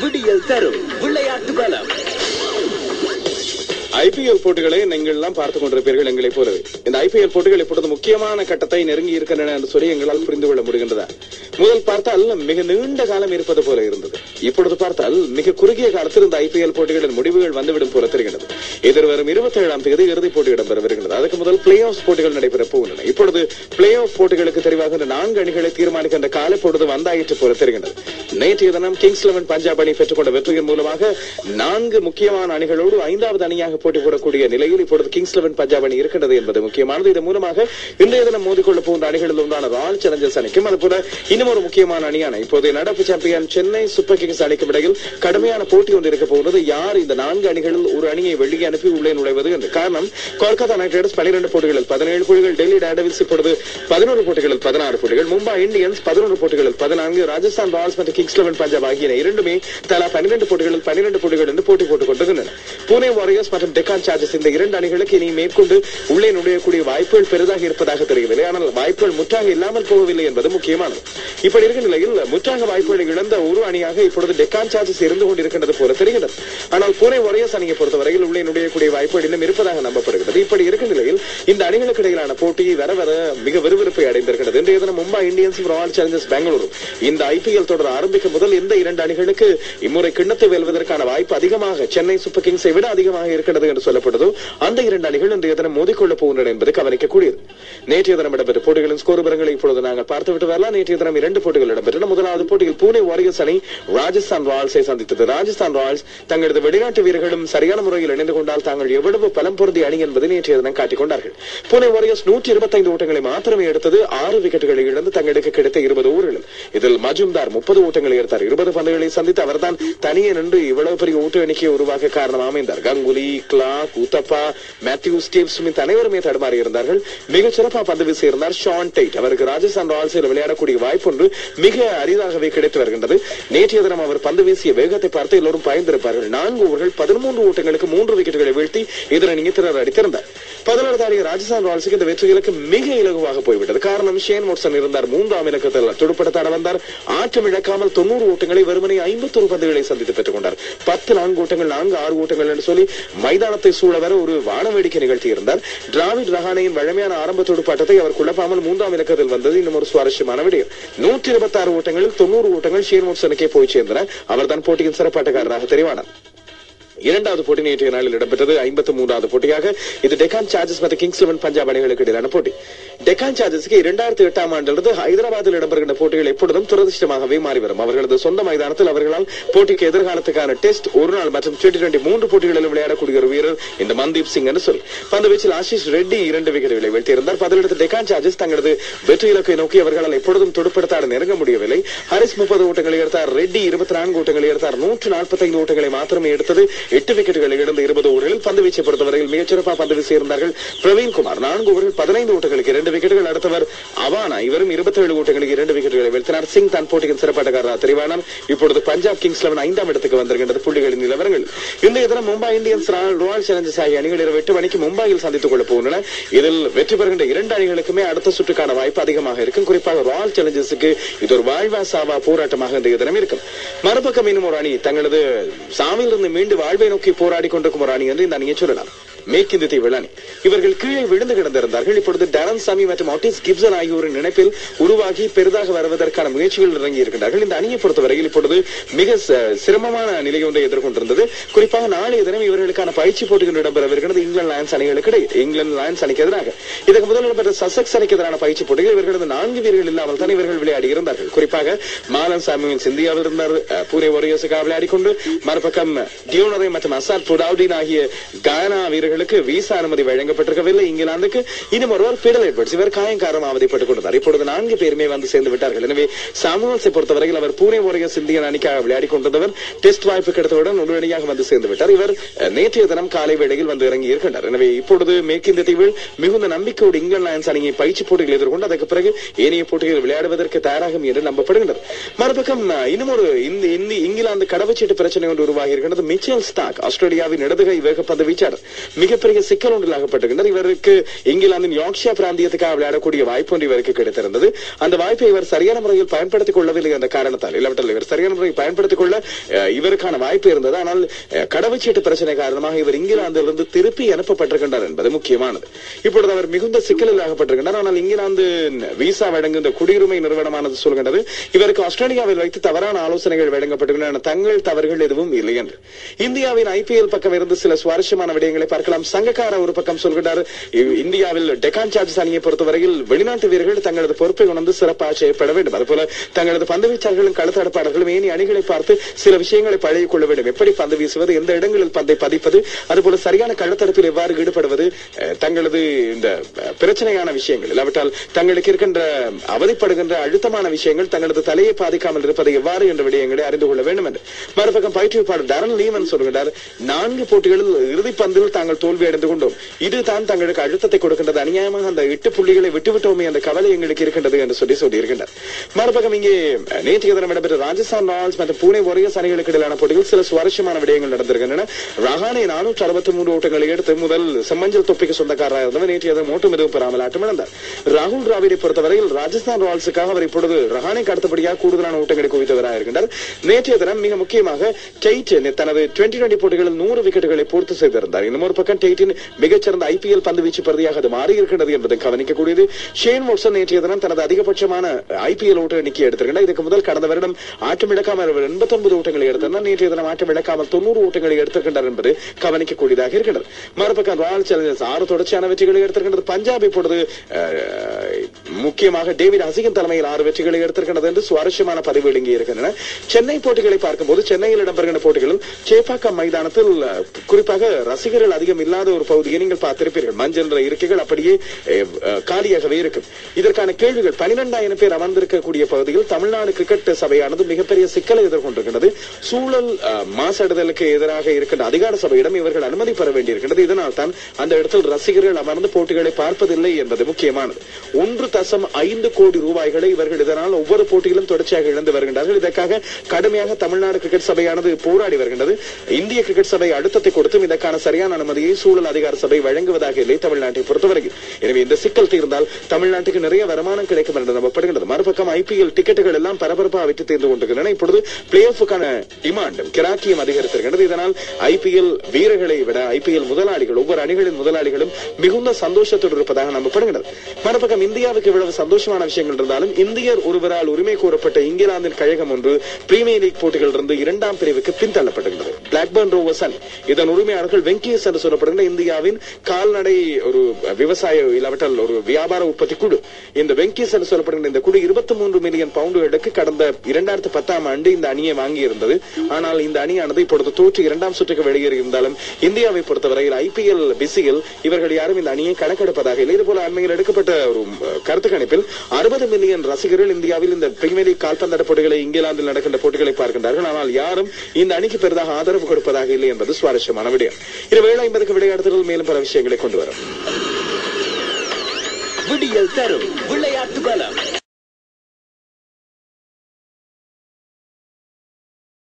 விடியல் தரும் விளையாட்டு பலம். ஐபிஎல் போட்டிகளை நீங்கள் எல்லாம் பார்த்துக் கொண்டிருப்பீர்கள் எங்களை போலவே. இந்த ஐபிஎல் போட்டிகள் இப்பொழுது முக்கியமான கட்டத்தை நெருங்கி இருக்கின்றன என்று சொல்லி எங்களால் புரிந்து கொள்ள முடிகின்றதா? முதல் பார்த்தால் மிக நீண்ட காலம் இருப்பது போல இருந்தது. இப்பொழுது பார்த்தால் மிக குறுகிய காலத்தில் இந்த ஐபிஎல் போட்டிகளின் முடிவுகள் வந்துவிடும் போல தெரிகிறது. எதிர்வரும் 27ஆம் தேதி இறுதிப் போட்டி இடம்பெறவிருக்கிறது. அதுக்கு முதல் பிளே ஆஃப் போட்டிகள் நடைபெறப் போகின்றன. இப்பொழுது பிளே ஆஃப் போட்டிகளுக்கு தெரிவாக 4 அணிகளை தீர்மானிக்கின்ற கால பொழுது வந்தாயிற்று போல தெரிகிறது. நேற்றைய தினம் கிங்ஸ் 11 பஞ்சாப் அணி பெற்றுக் கொண்ட வெற்றியின் மூலமாக 4 முக்கியமான அணிகளோடு 5வது அணியாக போட்டி போடக்கூடிய நிலையில் இப்பொழுது கிங்ஸ் 11 பஞ்சாப் அணி இருக்கின்றது என்பது முக்கியமானது. இதன் மூலமாக இன்றைய தினம் மோதிக்கொள்ள போகின்ற அணிகளில் ஒன்றான ராயல் சேலஞ்சர்ஸ் அணிக்கும் அதுபோல இன்னும் ஒரு முக்கியமான அணியான இப்போதைய நடப்பு சாம்பியன் சென்னை சூப்பர் கிங்ஸ் அணிக்கும் இடையில் கடுமையான போட்டி ஒன்று இருக்க போகிறது. யார் இந்த 4 அணிகளில் ஒரு அணியை வெளியே அனுப்பி உள்ளே நுழைவது என்று. காரணம், கொல்கத்தா நைட் ரைடர்ஸ் 12 போட்டிகளில் 17 புள்ளிகள், டெல்லி டேர்டெவில்ஸ் இப்பொழுது 11 போட்டிகளில் 16 புள்ளிகள், மும்பை இந்தியன்ஸ் 11 போட்டிகளில் 14, ராஜஸ்தான் ராயல்ஸ் மற்றும் கிங்ஸ் 11 பஞ்சாப் ஆகிய இரண்டுமே தலா 12 போட்டிகளில் 12 போட்டிகள் என்று போட்டி போட்டுக் கொண்டிருக்கின்றன. புனே வாரியர்ஸ் மற்றும் டெக்கான் சார்ஜர்ஸ் இந்த 2 அணிகளுக்கு இனி மேற்கொண்டு உள்ளே நுழையக்கூடிய வாய்ப்புகள் பெரிதாக இருப்பதாக தெரியவில்லை. ஆனால் வாய்ப்புகள் முற்றாக இல்லாமல் போகவில்லை என்பது முக்கியமானது. இப்படி இருக்கிற நிலையில் முற்றாக வாய்ப்புகளை இழந்த ஒரு அணியாக இப்பொழுது டெக்கான் சார்ஜர்ஸ் இருந்து கொண்டிருக்கின்றது போல தெரிகிறது. ஆனால் புனே வாரியர்ஸ் அணியை பொறுத்தவரையில் உள்ளே நுழையக்கூடிய வாய்ப்புகள் இன்னும் இருப்பதாக நம்பப்படுகிறது. இப்படி இருக்கிற நிலையில் இந்த அணிகளுக்கு இடையிலான போட்டி வர வர மிக விறுவிறுப்பை அடைந்திருக்கிறது. இன்றைய தினம் மும்பை இந்தியன்ஸும் ராயல் சேலஞ்சர்ஸ் பெங்களூரும் இந்த ஐபிஎல் தொடர் ஆரம்பிக்கும் முதல் இந்த 2 அணிகளுக்கு இம்முறை கிண்ணத்தை வெல்வதற்கான வாய்ப்பு அதிகமாக சென்னை சூப்பர் கிங்ஸை விட அதிகமாக இருக்கிறது என்று சொல்லப்படுதோ அந்த 2 அணிகள் இன்றைய தினம் மோதிக்கொள்ளப் போகின்றன என்பது கவனிக்கக்கூடியது. நேற்றைய தினம் இடம்பெற்ற போட்டிகளின் ஸ்கோர் விவரங்களை இப்பொழுது நாங்கள் பார்த்துவிட்டு வரலாம். நேற்றைய தினம் 2 போட்டிகள் இடம்பெற்றன. முதலாவது போட்டியில் புனே வாரியர்ஸ் அணி ராஜஸ்தான் ராயல்ஸை சந்தித்தது. ராஜஸ்தான் ராயல்ஸ் தங்களது வெளிநாட்டு வீரர்களும் சரியான முறையில் இணைந்து கொண்டால் தாங்கள் எவ்வளவு பலம் பொருந்திய அணி என்பதை நேற்றைய தினம் காட்டிக் கொண்டார்கள். புனே வாரியர்ஸ் 125 ஓட்டங்களை மாத்திரமே எடுத்தது. 6 விக்கெட்டுகளை இழந்து தங்களுக்கு கிடைத்த 20 ஓவர்களில் இதில் மஜும்தார் 30 ஓட்டங்களை எடுத்தார். 20 பந்துகளை சந்தித்து அவர்தான் தனியே நின்று இவ்வளவு பெரிய ஓட்ட எண்ணிக்கையை உருவாக்க காரணம் அமைந்தார். Ganguly, Clarke, Uthappa, Mathew, Steve Smith அனைவருமே தடுமாறி இருந்தார்கள். மிகச் சிறப்பாக பந்து வீசியிருந்தார் ஷான் டெய்ட். அவருக்கு ராஜஸ்தான் ராயல்ஸில் விளையாடக்கூடிய வாய்ப்பு ஒன்று மிக அரிதாகவே கிடைத்து வருகின்றது. நேற்றைய தினம் அவர் பந்து வீசிய வேகத்தை பார்த்து எல்லோரும் பயந்திருப்பார்கள். 4 ஓவர்கள் 13 ஓட்டங்களுக்கு 3 விக்கெட்டுகளை வீழ்த்தி இதனை நிமித்திரர் அடித்திருந்தார். 17 தாடிய ராஜஸ்தான் ராயல்ஸுக்கு இந்த வெற்றி இலக்கு மிக இலகுவாக போய்விட்டது. காரணம், ஷேன் வாட்சன் இருந்தார். 3ஆம் இலக்கத்தில் துடுப்படுத்தாட வந்தார். ஆட்டம் இழக்காமல் 90 ஓட்டங்களை வெறுமனே 51 பந்துகளை சந்தித்து பெற்றுக் கொண்டார். 10 4 ஓட்டங்கள் 4 6 ஓட்டங்கள் என்று சொல்லி மைதானத்தை சூழ வர ஒரு வானவேடிக்கை நிகழ்த்தி இருந்தார். டிராவிட் ரஹானேயின் வழமையான ஆரம்ப துடுப்பாட்டத்தை அவர் குழப்பாமல் 3ஆம் இலக்கத்தில் வந்தது இன்னும் ஒரு சுவாரஸ்யமான விடயம். 126 ஓட்டங்களில் 90 ஓட்டங்கள் ஷேன் வாட்சனுக்கே போய் சேர்ந்தன. அவர்தான் போட்டியின் சிறப்பாட்டக்காரராக தெரிவானார். 2வது போட்டி நேற்றைய நாளில் இடம்பெற்றது. 53வது போட்டியாக இது டெக்கான் சார்ஜர்ஸ் மற்றும் கிங்ஸ் 11 பஞ்சாப் அணிகளுக்கு இடையிலான போட்டி. டெக்கான் சார்ஜர்ஸ்க்கு 2008ஆம் ஆண்டிலிருந்து ஹைதராபாத்தில் இடம்பெறுகின்ற போட்டிகள் எப்பொழுதும் துரதிருஷ்டமாகவே மாறி வரும். அவர்களது சொந்த மைதானத்தில் அவர்களால் போட்டிக்கு எதிர்காலத்துக்கான டெஸ்ட், ஒருநாள் மற்றும் T20 3 போட்டிகளிலும் விளையாடக்கூடிய ஒரு வீரர் இந்த மன்தீப் சிங் என்று சொல்லி பந்து வீச்சில் ஆஷிஷ் ரெட்டி 2 விக்கெட்டுகளை வீழ்த்தியிருந்தார். பதிலெடுத்து டெக்கான் சார்ஜர்ஸ் தங்களது வெற்றி இலக்கை நோக்கி அவர்களால் எப்பொழுதும் துடுப்படுத்தாட நெருங்க முடியவில்லை. ஹரிஸ் 30 ஓட்டங்களை எடுத்தார். ரெட்டி 24 ஓட்டங்களை எடுத்தார். 145 ஓட்டங்களை மாத்திரமே எடுத்தது. 8 விக்கெட்டுகளை இழந்து 20 ஓவர்களில் பந்து வீச்சை பொறுத்தவரையில் மிகச்சிறப்பாக பந்து வீசியிருந்தார்கள். பிரவீன்குமார் 4 ஓவர்கள் 15 ஓட்டங்களுக்கு 2 விக்கெட்டுகள். அடுத்தவர் அவானா, இவரும் 27 ஓட்டங்களுக்கு 2 விக்கெட்டுகளை வீழ்த்தினார். சிங் தான் போட்டியின் சிறப்பாட்டக்காரராக தெரிவானார். இப்பொழுது பஞ்சாப் கிங்ஸ் 11 5ஆம் இடத்துக்கு வந்திருக்கின்றது புள்ளிகளின் நிலவரங்கள். இன்றைய தினம் மும்பை இந்தியன்ஸ் ராயல் சேலஞ்சர்ஸ் ஆகிய அணிகள் இரவு 8 மணிக்கு மும்பையில் சந்தித்துக் கொள்ளப் போகின்றன. இதில் வெற்றி பெறுகின்ற 2 அணிகளுக்குமே அடுத்த சுற்றுக்கான வாய்ப்பு அதிகமாக இருக்கும். குறிப்பாக ராயல் சேலஞ்சர்ஸுக்கு இது ஒரு வாழ்வா சாவா போராட்டமாக இன்றைய தினம் இருக்கும். மறுபக்கம் இன்னும் ஒரு அணி தங்களது சாவிலிருந்து மீண்டு வாழ்வை நோக்கி போராடி கொண்டிருக்கும் ஒரு அணி என்று இந்த அணியை சொல்லலாம். மேற்கிந்திய தீவு அணி. இவர்கள் கீழே விழுந்து கிடந்திருந்தார்கள். இப்பொழுது டரன் சாமி மற்றும் ஆட்டிஸ் கிப்சன் ஆகியோரின் நினைப்பில் உருவாகி பெரிதாக வருவதற்கான முயற்சிகள் இறங்கி இருக்கின்றார்கள். இந்த அணியை பொறுத்தவரையில் இப்பொழுது மிக சிரமமான நிலை ஒன்றை எதிர்கொண்டிருந்தது. குறிப்பாக நாளைய தினம் இவர்களுக்கான பயிற்சி போட்டிகள் இடம்பெறவிருக்கிறது இங்கிலாந்து லயன்ஸ் அணிகளுக்கு இடையே. இங்கிலாந்து லயன்ஸ் அணிக்கு எதிராக இதற்கு முதல் நடைபெற்ற சசெக்ஸ் அணிக்கு எதிரான பயிற்சி போட்டிகள் இவர்களது 4 வீரர்கள் இல்லாமல் தான் இவர்கள் விளையாடி இருந்தார்கள். குறிப்பாக மாலன் சாமுவேல்ஸ் இந்தியாவில் இருந்தார். புனே வாரியர்ஸுக்காக விளையாடி கொண்டு மறுபக்கம் டியோனரை மற்றும் அசாத் புடாவுடின் ஆகிய கயானா வீரர்கள் விசா அனுமதி வழங்கப்பட்டிருக்கவில்லை. இங்கிலாந்துக்கு இன்னும் ஒருவர் பிடல் எட்வர்ட்ஸ், இவர் காயங்காரம் அவதிப்பட்டுக் கொண்டார். இப்பொழுது 4 பேருமே வந்து சேர்ந்து விட்டார்கள். எனவே சாமுவல்ஸை பொறுத்தவரையில் அவர் புனே வாரியர்ஸ் இந்தியன் அணிக்காக விளையாடி கொண்டிருந்தவர் டெஸ்ட் வாய்ப்பு கிடைத்தவுடன் உடனடியாக வந்து சேர்ந்து விட்டார். இவர் நேற்றைய தினம் காலை வேளையில் வந்து இறங்கி இருக்கின்றார். எனவே இப்பொழுது மேற்கிந்திய தீவில் மிகுந்த நம்பிக்கையோடு இங்கிலாந்து லயன்ஸ் அணியை பயிற்சி போட்டிகள் எதிர்கொண்டு அதற்கு பிறகு ஏனைய போட்டிகளில் விளையாடுவதற்கு தயாராகும் என்று நம்பப்படுகின்றது. மறுபக்கம் இன்னும் ஒரு இங்கிலாந்து கடவுச்சீட்டு பிரச்சனை ஒன்று உருவாகி இருக்கின்றது. மிச்சல் ஸ்டார்க் ஆஸ்திரேலியாவின் இடதுகை வேகப்பந்து வீச்சாளர். மிகப்பெரிய சிக்கல் ஒன்றில் அகப்பட்டிருக்கின்றார். இவருக்கு இங்கிலாந்தின் யார்க்ஷயர் பிராந்தியத்துக்காக விளையாடக்கூடிய வாய்ப்பு ஒன்று இவருக்கு கிடைத்திருந்தது. அந்த வாய்ப்பை இவர் சரியான முறையில் பயன்படுத்திக் கொள்ளவில்லை என்ற காரணத்தால், இல்லாவிட்டால் இவர் சரியான முறையில் பயன்படுத்திக் கொள்ள இவருக்கான வாய்ப்பு இருந்தது. ஆனால் கடவுச்சீட்டு பிரச்சனை காரணமாக இவர் இங்கிலாந்திலிருந்து திருப்பி அனுப்பப்பட்டிருக்கின்றார் என்பது முக்கியமானது. இப்பொழுது அவர் மிகுந்த சிக்கலில் அகப்பட்டிருக்கின்றார். ஆனால் இங்கிலாந்து விசா வழங்குகின்ற குடியுரிமை நிறுவனமானது சொல்கின்றது இவருக்கு ஆஸ்திரேலியாவில் வைத்து தவறான ஆலோசனைகள் வழங்கப்பட்டிருக்கின்றன, தங்கள் தவறுகள் எதுவும் இல்லை என்று. இந்தியாவின் ஐபிஎல் பக்கம் இருந்து சில சுவாரஸ்யமான விடயங்களை பார்க்கலாம். சங்கக்கார ஒரு பக்கம் சொல்கிறார், இந்தியாவில் டெக்கான் சார்ஜஸ் அணியை பொறுத்தவரையில் வெளிநாட்டு வீரர்கள் தங்களது பொறுப்பை உணர்ந்து சிறப்பாக செய்யப்பட வேண்டும். அதுபோல தங்களது பந்து வீச்சாளர்களும் களத்தடுப்பாளர்களும் ஏனி அணிகளை பார்த்து சில விஷயங்களை பழகிக் கொள்ள வேண்டும். எப்படி பந்து வீசுவது, எந்த இடங்களில் பந்தை பதிப்பது, அதுபோல சரியான களத்தடுப்பில் எவ்வாறு ஈடுபடுவது, தங்களது இந்த பிரச்சனையான விஷயங்கள் இல்லாவிட்டால் தங்களுக்கு இருக்கின்ற அவதிப்படுகின்ற அழுத்தமான விஷயங்கள் தங்களது தலையை பாதிக்காமல் இருப்பது எவ்வாறு என்ற விடயங்களை அறிந்து கொள்ள வேண்டும் என்று மறுபக்கம் பயிற்றுவிப்பாளர் டாரன் லீமன் சொல்கிறார், 4 போட்டிகளில் இறுதி பந்தில் தாங்கள் தோல்வி அடைந்து கொண்டோம். இதுதான் தங்களுக்கு அழுத்தத்தை கொடுக்கின்றது. அநியாயமாக அந்த 8 புள்ளிகளை விட்டுவிட்டோமே என்ற கவலை எங்களுக்கு இருக்கின்றது என்று சொல்லியிருக்கின்றார். மறுபக்கம் இங்கே நேற்றைய தினம் இடம்பெற்ற ராஜஸ்தான் ராயல்ஸ் மற்றும் புனே வாரியர்ஸ் அணிகளுக்கு இடையிலான போட்டியில் சில சுவாரஸ்யமான விடயங்கள் நடந்திருக்கின்றன. ரஹானே 463 ஓட்டங்களை எடுத்து முதல் செம்மஞ்சள் தொப்பிக்கு சொந்தக்காரராக இருந்தவர் நேற்றைய தினம் ஓட்டம் எதுவும் பெறாமல் ஆட்டமிழந்தார். ராகுல் டிராவிடை பொறுத்தவரையில் ராஜஸ்தான் ராயல்ஸுக்காக அவர் இப்பொழுது ரஹானேக்கு அடுத்தபடியாக கூடுதலான ஓட்டங்களை குவித்தவராக இருக்கின்றார். நேற்றைய தினம் மிக முக்கியமாக டெய்ட் தனது 2020 போட்டிகளில் 100 விக்கெட்டுகளை பூர்த்தி செய்திருந்தார். இன்னும் ஒரு பக்கம் டெய்ட்டின் மிகச்சிறந்த ஐபிஎல் பந்து வீச்சு பிரதியாக அது மாறி இருக்கிறது என்பதை கவனிக்கக்கூடியது. ஷேன் வாட்சன் நேற்றைய தினம் தனது அதிகபட்சமான ஐபிஎல் ஓட்ட எண்ணிக்கை எடுத்திருக்கிறார். இதுக்கு முதல் கடந்த வருடம் ஆட்டம் இழக்காமல் 89 ஓட்டங்களை எடுத்திருந்தார். நேற்றைய தினம் ஆட்டம் இழக்காமல் 90 ஓட்டங்களை எடுத்திருக்கின்றார் என்பது கவனிக்கக்கூடியதாக இருக்கிறது. மறுபக்கம் ராயல் சேலஞ்சர்ஸ் 6 தொடர்ச்சியான வெற்றிகளை எடுத்திருக்கிறது. பஞ்சாப் இப்பொழுது முக்கியமாக டேவிட் ஹசிகன் தலைமையில் 6 வெற்றிகளை எடுத்திருக்கிறது என்று சுவாரஸ்யமான பதிவுகள் இங்கே இருக்கின்றன. சென்னை போட்டிகளை பார்க்கும்போது சென்னையில் இடம்பெறுகின்ற போட்டிகளில் சேப்பாக்கம் மைதானத்தில் குறிப்பாக ரசிகர்கள் அதிகம் இல்லாத ஒரு பகுதியை நீங்கள் பார்த்திருப்பீர்கள். மஞ்சள் இருக்கைகள் அப்படியே காலியாகவே இருக்கும். இதற்கான கேள்விகள் 12,000 பேர் அமர்ந்திருக்கக்கூடிய பகுதியில் தமிழ்நாடு கிரிக்கெட் சபையானது மிகப்பெரிய சிக்கலை எதிர்கொண்டிருக்கின்றது. சூழல் மாசடைதலுக்கு எதிராக இருக்கின்ற அதிகார சபையிடம் இவர்கள் அனுமதி பெற வேண்டியிருக்கின்றது. இதனால் தான் அந்த இடத்தில் ரசிகர்கள் அமர்ந்து போட்டிகளை பார்ப்பதில்லை என்பது முக்கியமானது. 1.5 கோடி ரூபாய்களை இவர்கள் இதனால் ஒவ்வொரு போட்டியிலும் தொடர்ச்சியாக இழந்து வருகின்றார்கள். இதற்காக கடுமையாக தமிழ்நாடு கிரிக்கெட் சபையானது போராடி வருகின்றது. இந்திய கிரிக்கெட் சபை அழுத்தத்தை கொடுத்தும் இதற்கான சரியான அனுமதியை சூழல் அதிகார சபை வழங்குவதாக இல்லை தமிழ்நாட்டை பொறுத்தவரையில். எனவே இந்த சிக்கல் தீர்ந்தால் தமிழ்நாட்டுக்கு நிறைய வருமானம் கிடைக்கும் என்று நம்பப்படுகிறது. மறுபக்கம் ஐபிஎல் டிக்கெட்டுகள் எல்லாம் பரபரப்பாக விட்டு தீர்ந்து கொண்டிருக்கின்றன. இப்பொழுது பிளே ஆஃப்க்கான டிமாண்டும் கிராக்கியும் அதிகரித்திருக்கிறது. இதனால் ஐபிஎல் வீரர்களை விட ஐபிஎல் முதலாளிகள் ஒவ்வொரு அணிகளின் முதலாளிகளும் மிகுந்த சந்தோஷத்தோடு இருப்பதாக நம்பப்படுகிறது. மறுபக்கம் இந்தியாவுக்கு இவ்வளவு சந்தோஷமான விஷயங்கள் இருந்தாலும் இந்தியர் ஒருவரால் உரிமை கோரப்பட்ட இங்கிலாந்தின் கழகம் ஒன்று பிரீமியர் லீக் போட்டிகளில் இருந்து 2ஆம் பிரிவுக்கு பின்தள்ளப்பட்டுள்ளது. பிளாக்பர்ன் ரோவர்ஸ் அணி இதன் உரிமையாளர்கள் வெங்கியஸ் என்று சொல்லப்படுகிற இந்தியாவின் கால்நடை ஒரு விவசாய இல்லாவிட்டால் ஒரு வியாபார உற்பத்தி குழு. இந்த வெங்கியஸ் என்று சொல்லப்படுகிற இந்த குழு 23 மில்லியன் பவுண்டுகளுக்கு கடந்த 2010ஆம் ஆண்டு இந்த அணியை வாங்கி இருந்தது. ஆனால் இந்த அணியானது இப்பொழுது தோற்று 2ஆம் சுற்றுக்கு வெளியேறியிருந்தாலும் இந்தியாவை பொறுத்தவரையில் ஐபிஎல் பிசியில் இவர்கள் யாரும் இந்த அணியை கணக்கெடுப்பதாக இல்லை. இதுபோல அண்மையில் எடுக்கப்பட்ட ஒரு கருத்து கணிப்பில் 60 மில்லியன் ரசிகர்கள் இந்தியாவில் இந்த பிரீமியர் லீக் கால்பந்தாட்ட போட்டிகளை இங்கிலாந்தில் நடக்கின்ற போட்டிகளை பார்க்கின்றார்கள். ஆனால் யாரும் இந்த அணிக்கு பெரிதாக ஆதரவு கொடுப்பதாக இல்லை என்பது சுவாரஸ்யமான விடயம். 7:50 விளையாடுதல் மேலும் பல விஷயங்களை கொண்டு வரும். விடியல் தரும் விளையாட்டு பலம்.